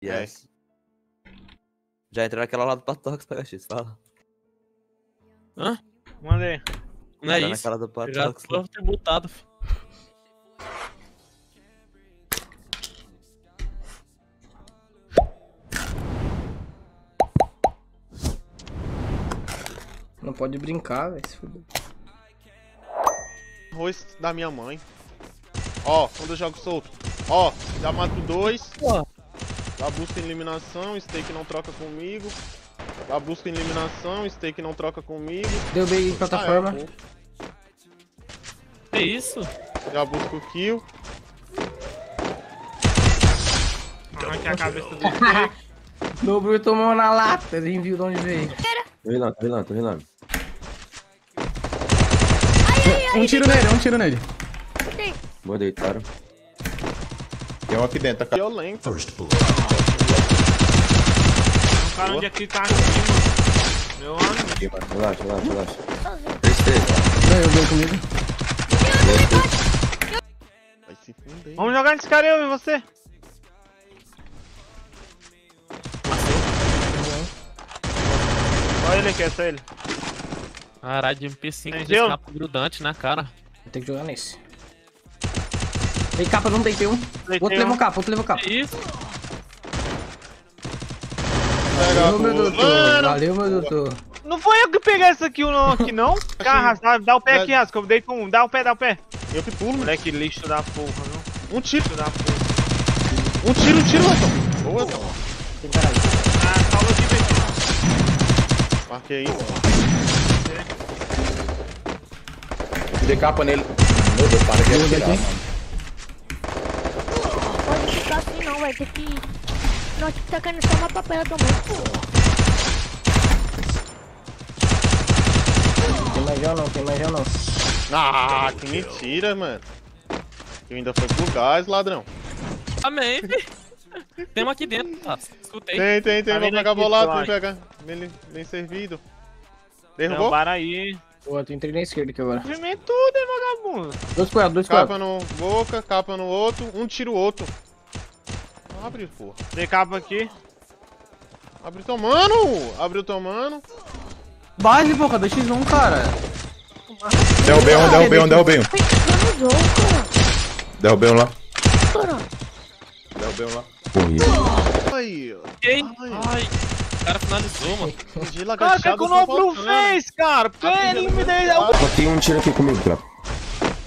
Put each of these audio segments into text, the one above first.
Yes. Já entrou naquela lá do Patox, PHX, fala. Hã? Mandei. Não é Já isso. naquela do Já Patox. tô tributado. Não pode brincar, velho. Se fuder. Arroz da minha mãe. Ó, quando eu jogo solto. Ó, já mato 2. Já busca eliminação, Steak não troca comigo. Já busca eliminação, Steak não troca comigo. Deu bem em plataforma. Que isso? Já busco o kill. Arranquei a cabeça do Steak. Nobru tomou na lata, ele viu de onde veio. Tô relando. Um tiro nele. Boa, deitaram. Tem um aqui dentro, tá? Violento. O cara onde aqui tá aqui, mano. Meu amigo. Relaxa. 3-3. Ganhou bem comigo. Vai se funder. Vamos jogar nesse cara, eu e você. Só ele aqui, é só ele. Caralho, de MP5 Tem de gelo? escape grudante na cara. Vou ter que jogar nesse. Tem capa, não deitei um. Deitei Outro levou capa, Que isso? Valeu, meu doutor. Valeu, meu doutor. Não foi eu que peguei esse aqui, não, aqui não? Cara, dá o pé aqui, Rasca, eu dei com um. Dá o pé. Eu que pulo, moleque. Moleque lixo da porra, não? Um tiro. Lixo da porra. Um tiro, Elton. Boa, Elton. Ah, salva aqui, velho. Marquei aí. Dei capa nele. Meu Deus, para que ele tirar, mano. Pode ficar assim não, vai ter que... Nós tá querendo só uma papela também. Tem mais já não. Ah, que mentira, mano. Eu ainda foi pro gás, ladrão. Amém. Tem uma aqui dentro, tá? Escutei. Tem. Tá Vou vindo pegar aqui, bolado, Suai. vou pegar. Bem servido. Não, Derrubou? para aí. Boa, tu entrei na esquerda aqui agora. Movimento tudo, hein, vagabundo. Dois quadros. Capa no boca, capa no outro. Um tiro o outro. Abre, porra. Tem capa aqui. Abriu tomando! Abriu tomando. Base, boca, 2x1, cara. Derrubei um. Foi no jogo, Derrubei um lá. cara. Derrubei um lá. Aí, ó. Quem? Ai, o cara finalizou, mano. Pedi Cara, o que é que o Nobru fez, cara? Porque ele me deu... Só tem um tiro aqui comigo, cara.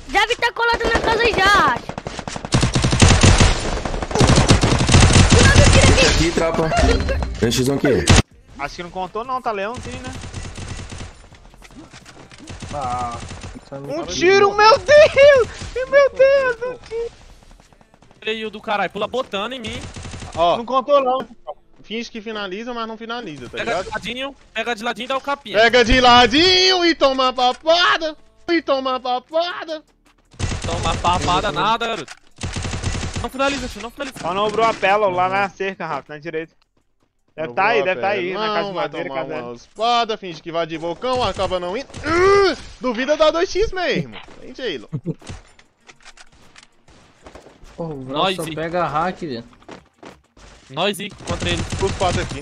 Deve estar colado na casa já. Aqui, tropa. Tem X1 aqui. Acho que não contou não, tá leão, sim, né? Um tiro, meu Deus! Meu Deus, um tiro. Ele o do caralho, pula botando em mim. Ó, Não contou não. finge que finaliza, mas não finaliza, tá Pega ligado? de ladinho e dá o capinha. Pega de ladinho e toma papada. Toma papada, nada, garoto. Não finaliza, tio, não finaliza. Só Nobru apela lá na cerca, Rafa, na direita. Deve tá aí, na casa de madeira, tomar casa uma espada, finge que vai de vulcão, acaba não indo. Duvida da 2x mesmo. Tem jeito. Pô, o Nós Vral só e- pega hack, velho. Nós e contra ele. Os 4 aqui.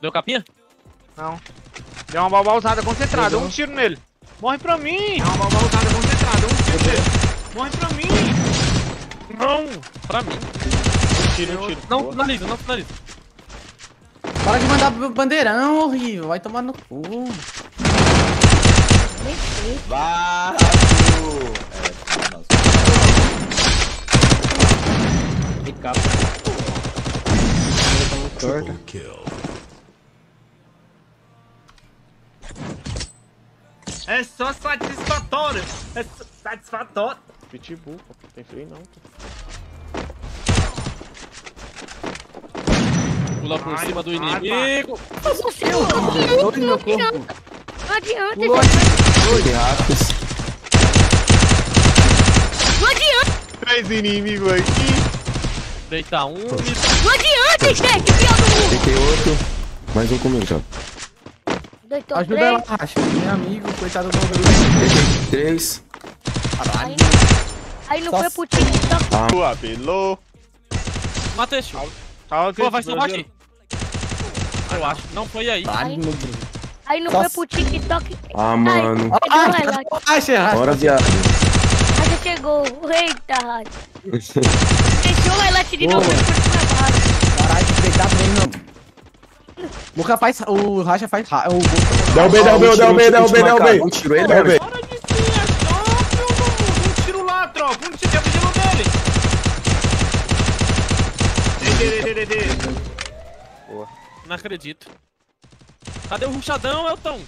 Deu capinha? Não. Deu uma balba usada concentrada, um tiro nele. Morre pra mim! Deu uma balba usada concentrada, um tiro nele. Morre pra mim! Não! Pra mim. Um tiro. Não finaliza, não finaliza. Para de mandar bandeirão, horrível. Vai tomar no cu. De capa. Tá muito torta. É só satisfatório! É satisfatório! Pitbull, pô. Tem freio não. Pula por cima do inimigo. Dois no meu corpo. Não adianta, Pulou Tem rápidos. não adianta, 3 inimigos aqui. Deita um. não adianta, Steak, pior do mundo. Tem outro. Mais um comigo, já. Deitou Ajuda três. ela, Racha. Meu amigo, coitado do Nobru. Tem 3. Aí Aí não foi pro TikTok. Tua, apelou. Mata esse. Tava aqui. Pô, vai salvar aqui. Eu acho. Não foi aí. Aí não Nossa. foi pro TikTok. Ah, mano. Ai, deu relax. Racha. Bora, viado. Racha chegou. Eita, Racha. Deixou o highlight de novo. Caralho, tem que deitar bem, não. O Boca faz. O Racha faz. Derrubei. Um tiro lá, tropa. Um tiro dele. Não acredito. Cadê o ruchadão, Elton?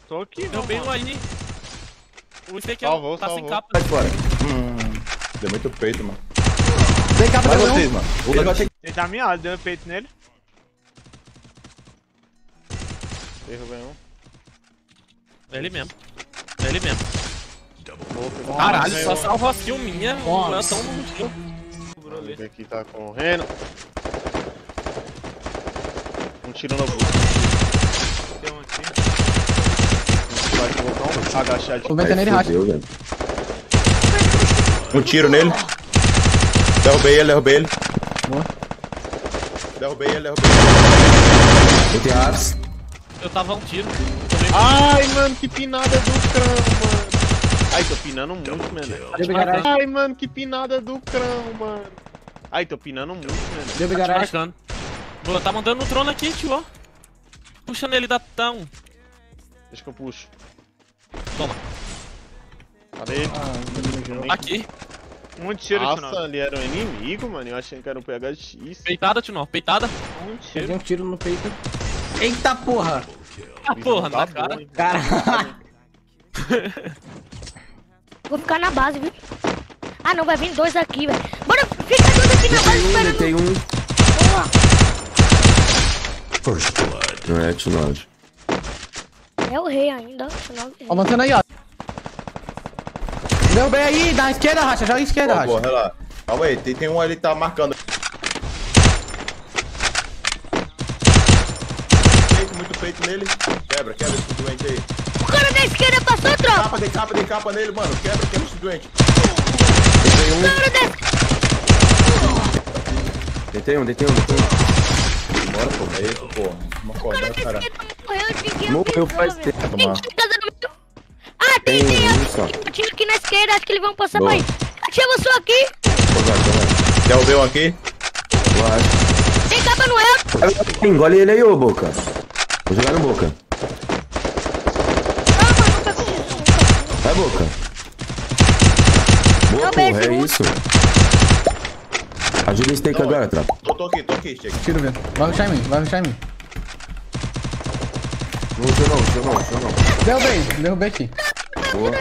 Tô aqui, Deu bem um aí. O Steak Salvou, tá sem salvou. capa. Sai fora. Deu muito peito, mano. Vem cá pra Vai ver vocês, mano. Ele vai ter que... Ele tá miado, deu peito nele. Derrubei um. Ele mesmo. Ele mesmo. Outro. Caralho, só salva a kill minha. O Elton não rushou. Esse aqui tá correndo. Um tiro no busto. Deu um tiro. Vai colocar um agachadinho. Tô metendo ele, Racha. Fudeu, velho. Um tiro nele. Derrubei ele. Derrubei ele. Eu tenho Ares. Eu tava a um tiro. Ai, mano, que pinada do crão, mano. Ai, tô pinando muito, mano. Ai, mano, que pinada do crão, mano. Ai, tô pinando muito, mano. Deu Tá te garagem. marcando. Boa, tá mandando no trono aqui, tio, ó. Puxa nele, dá tão. Deixa que eu puxo. Toma. Cadê ele? Aqui. Um tiro, Nossa, Tino. ali era um inimigo, mano. Eu achei que era um PHX. Peitada, tio, peitada. Um Peguei tiro. um tiro no peito. Eita porra! Ah, porra, Tá na cara. bom, hein? Caralho! Vou ficar na base, viu? Ah, não, vai vir dois aqui, velho. Bora, fica dois aqui na base esperando. Tem um. Boa. Não é, Tinode. É o rei ainda. Ó, mantendo aí, ó. Derrubei aí, da esquerda, Racha. Joga esquerda, Racha. Porra, relaxa. Calma aí, tem um ali que tá marcando. Muito peito nele. Quebra esse doente aí. O cara da esquerda passou, tropa. Dei capa nele, mano. Quebra esse doente. O cara da Deitei um. Bora, pô. É isso, pô. Uma cordão, cara. esquerda morreu, ninguém Morreu faz velho. tempo, Tem mano. time casa no meio. Ah, tem um só. time aqui na esquerda, acho que eles vão passar Boa. pra aí. Achei você aqui. Derrubei um aqui. Tem capa no El. Engole ele aí, ô Boca. Vou jogar no Boca. Ah, mano, não pegou. Vai, Boca. Boa, Não, porra, bem, é segundo. isso. Ajuda o steak agora, tropa. Tô aqui, steak. Tiro, velho. Vai rushar em mim, Não. Derrubei aqui. Boa.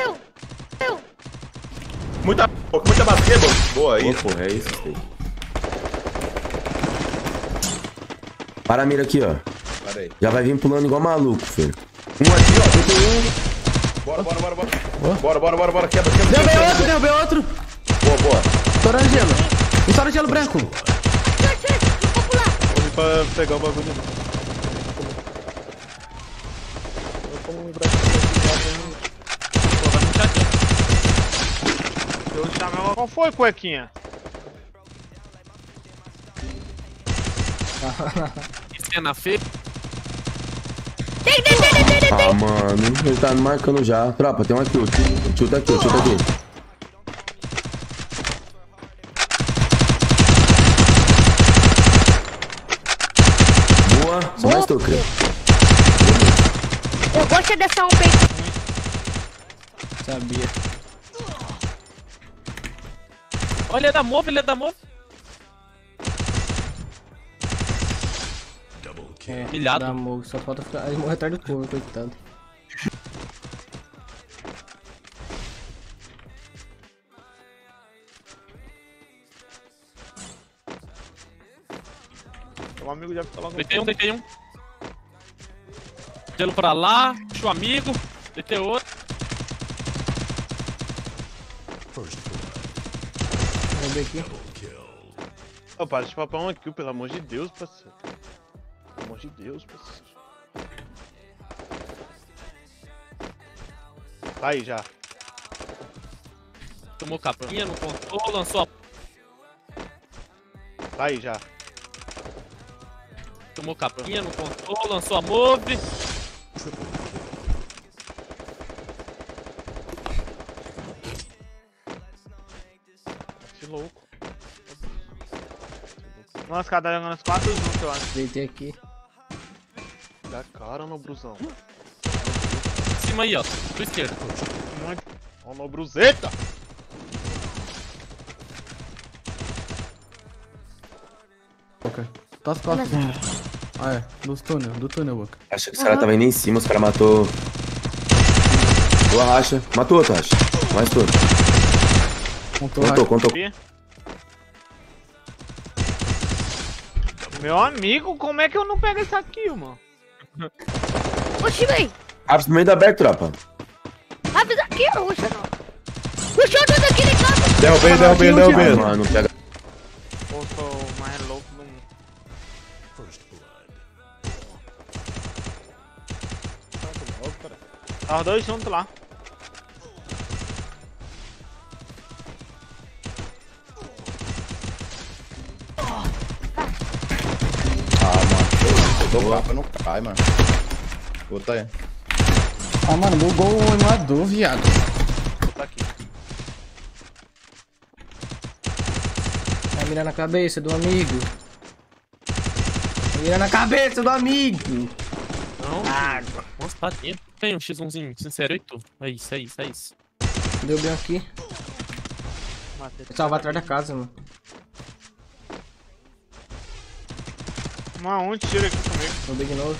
Eu. Muita bateria, Boca. Boa, isso. Porra, é isso, steak. Para a mira aqui, ó. Para aí. Já vai vir pulando igual maluco, filho. Um aqui, ó. Tem um. Bora. Quebra. Derrubei outro. Boa. Estourando gelo. Estoura gelo branco. Vou pular. Vou pra pegar o bagulho. Pô, vai puxar aqui. Eu chamei. Qual foi, cuequinha? Que cena feia. Tem. Ah, mano. Ele tá me marcando já. Tropa, tem um aqui. O tio tá aqui. Boa. Só mais tô, Cris. Eu gosto dessa um peito. Sabia. Olha, ele é da move. Humilhado. Dá morro, só falta ficar. Ele morre atrás do corpo, coitado. Um amigo já fica logo. Deitei um. Gelo pra lá. Puxa o amigo. Deitei outro. Derrubei aqui. Ô, para de papar um kill, pelo amor de Deus, parceiro. Pelo amor de Deus, parceiro. Tá aí já. Tomou capinha, não contou, lançou a... Tá aí já. Tomou capinha, não contou, lançou a move. Que louco. Nossa, cara, tá jogando os 4 juntos, eu acho. Deitei aqui. Dá cara, Nobruzão. Em cima aí, ó. Do esquerdo. Ó, Nobruzeta! Boca. Tá as costas. Ah, é. Do túnel, Boca. Acha que os caras tava indo em cima, os caras matou. Boa racha. Matou outro, racha. Mais todo. Contou. Meu amigo, como é que eu não pego esse aqui, mano? Oxi, véi. Abre no meio da aberto, tropa. Avisa aqui, ó. Oxi, não. Oxi, eu tô aqui de casa. Derrubei. Mano, não pega. Pô, sou o mais louco do mundo. Tá os dois juntos lá. Dou capa, não cai, mano. Bota aí. Ah, mano, bugou o emulador, viado. Tá aqui. Vai mirar na cabeça do amigo. Vai mirar na cabeça do amigo. Não. Nossa, tá dentro. Tem um X1zinho, sincero, e tu? É isso. Deu bem aqui. Matei. Eu tava atrás da casa, mano. Uma onde tira aqui comigo. Deu bem de novo.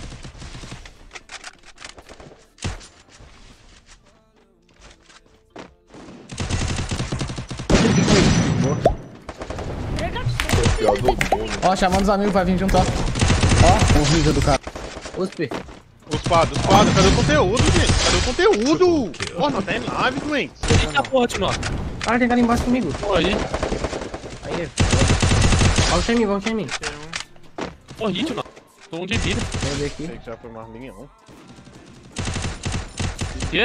Ó, chamando os amigos pra vir junto, ó. Ó, o vídeo do cara. Uspe. Os quadros, cadê o conteúdo, gente? Cadê o conteúdo? Pô, não tá em live, doente. Eita porra, Tino. Cara, tem cara embaixo comigo. Pô, aí. Aí, volta em mim. Morri, Tino. Tô um de vida. Vem ver aqui. Sei que já foi Marlinhão. Quê?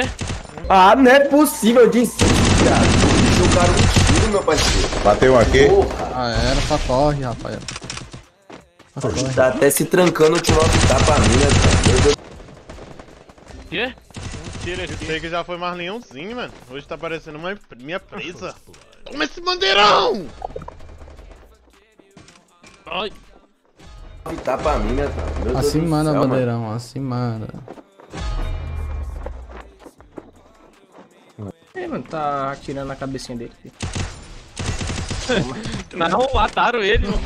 Ah, não é possível disso, cara. Jogaram um tiro, meu parceiro. Bateu aqui. Ah, era, só corre, rapaz. Só corre. Tá até se trancando o tiro que tá pra mim, né, cara? Meu Deus. Quê? Tira aqui. Sei que já foi Marlinhãozinho, mano. Hoje tá parecendo minha presa. Toma esse bandeirão! Ai. Tá pra mim, né, cara? Meu Deus Assim do manda, céu, mano. bandeirão, assim manda. Ei, mano, tá atirando na cabecinha dele. Não, mataram ele, mano.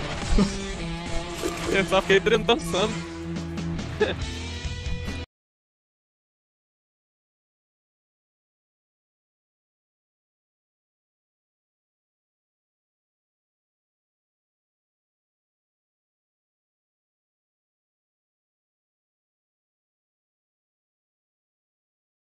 Eu só fiquei dançando.